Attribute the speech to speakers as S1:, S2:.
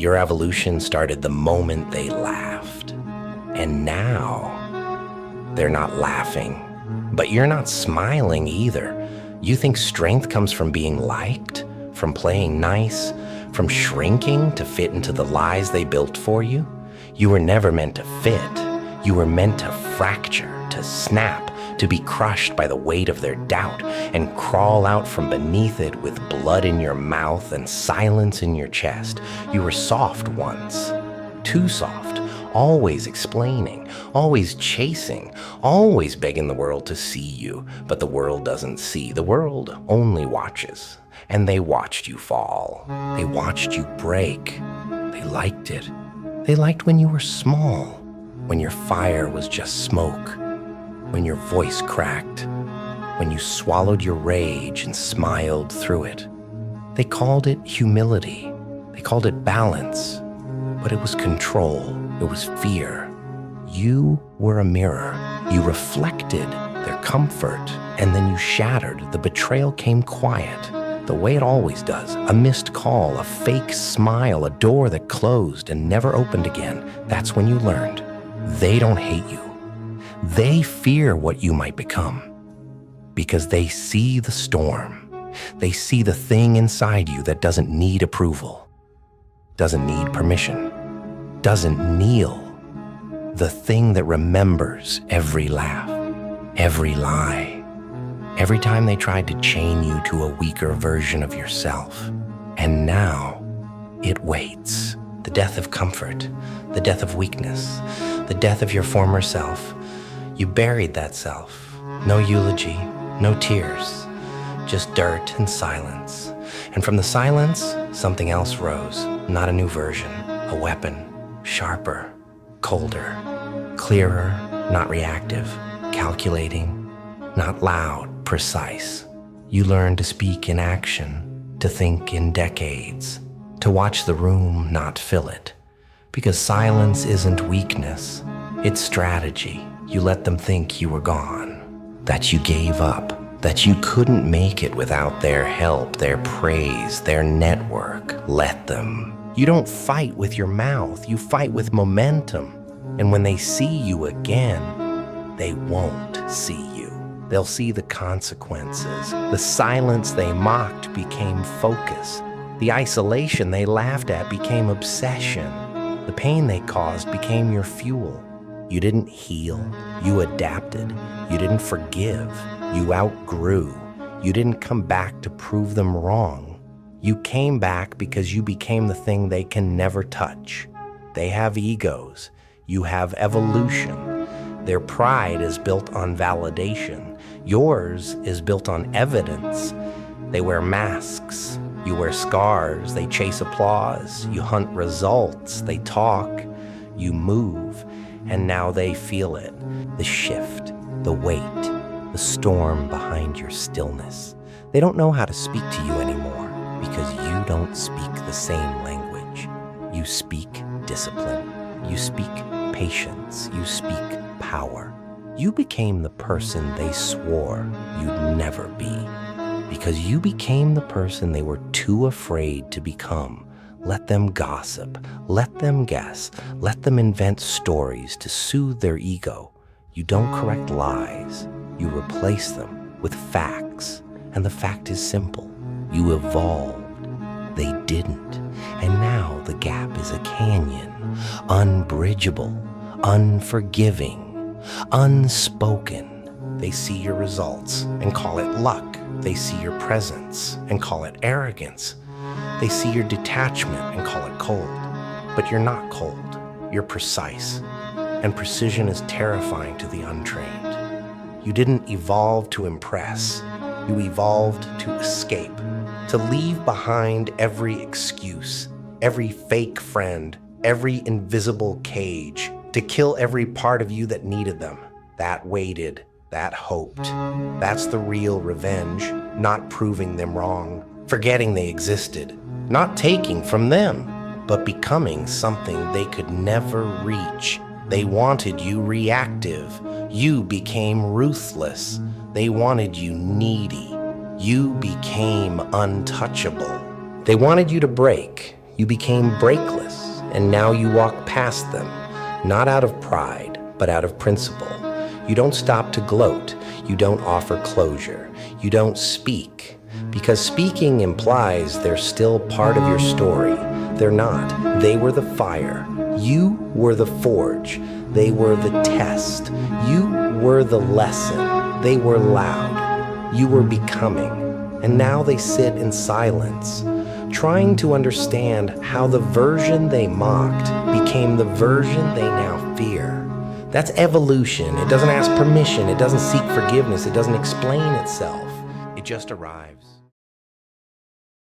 S1: Your evolution started the moment they laughed. And now, they're not laughing. But you're not smiling either. You think strength comes from being liked, from playing nice, from shrinking to fit into the lies they built for you? You were never meant to fit. You were meant to fracture, to snap, to be crushed by the weight of their doubt and crawl out from beneath it with blood in your mouth and silence in your chest. You were soft once, too soft, always explaining, always chasing, always begging the world to see you. But the world doesn't see. The world only watches. And they watched you fall. They watched you break. They liked it. They liked when you were small, when your fire was just smoke, when your voice cracked, when you swallowed your rage and smiled through it. They called it humility. They called it balance. But it was control. It was fear. You were a mirror. You reflected their comfort, and then you shattered. The betrayal came quiet, the way it always does. A missed call, a fake smile, a door that closed and never opened again. That's when you learned. They don't hate you. They fear what you might become, because they see the storm. They see the thing inside you that doesn't need approval, doesn't need permission, doesn't kneel. The thing that remembers every laugh, every lie, every time they tried to chain you to a weaker version of yourself. And now it waits. The death of comfort, the death of weakness, the death of your former self. You buried that self. No eulogy, no tears, just dirt and silence. And from the silence, something else rose. Not a new version, a weapon, sharper, colder, clearer, not reactive, calculating, not loud, precise. You learn to speak in action, to think in decades, to watch the room, not fill it. Because silence isn't weakness, it's strategy. You let them think you were gone, that you gave up, that you couldn't make it without their help, their praise, their network. Let them. You don't fight with your mouth, you fight with momentum. And when they see you again, they won't see you. They'll see the consequences. The silence they mocked became focus. The isolation they laughed at became obsession. The pain they caused became your fuel. You didn't heal, you adapted. You didn't forgive, you outgrew. You didn't come back to prove them wrong. You came back because you became the thing they can never touch. They have egos. You have evolution. Their pride is built on validation. Yours is built on evidence. They wear masks. You wear scars. They chase applause. You hunt results. They talk. You move. And now they feel it. The shift, the weight, the storm behind your stillness. They don't know how to speak to you anymore because you don't speak the same language. You speak discipline. You speak patience. You speak power. You became the person they swore you'd never be because you became the person they were too afraid to become. Let them gossip. Let them guess. Let them invent stories to soothe their ego. You don't correct lies. You replace them with facts. And the fact is simple. You evolved. They didn't. And now the gap is a canyon, unbridgeable, unforgiving, unspoken. They see your results and call it luck. They see your presence and call it arrogance. They see your detachment and call it cold. But you're not cold. You're precise. And precision is terrifying to the untrained. You didn't evolve to impress. You evolved to escape, to leave behind every excuse, every fake friend, every invisible cage, to kill every part of you that needed them, that waited, that hoped. That's the real revenge, not proving them wrong, forgetting they existed, not taking from them, but becoming something they could never reach. They wanted you reactive. You became ruthless. They wanted you needy. You became untouchable. They wanted you to break, You became breakless, and now you walk past them, not out of pride, but out of principle. You don't stop to gloat. You don't offer closure. You don't speak, because speaking implies they're still part of your story. They're not. They were the fire. You were the forge. They were the test. You were the lesson. They were loud. You were becoming. And now they sit in silence, trying to understand how the version they mocked became the version they now fear. That's evolution. It doesn't ask permission. It doesn't seek forgiveness. It doesn't explain itself. It just arrives.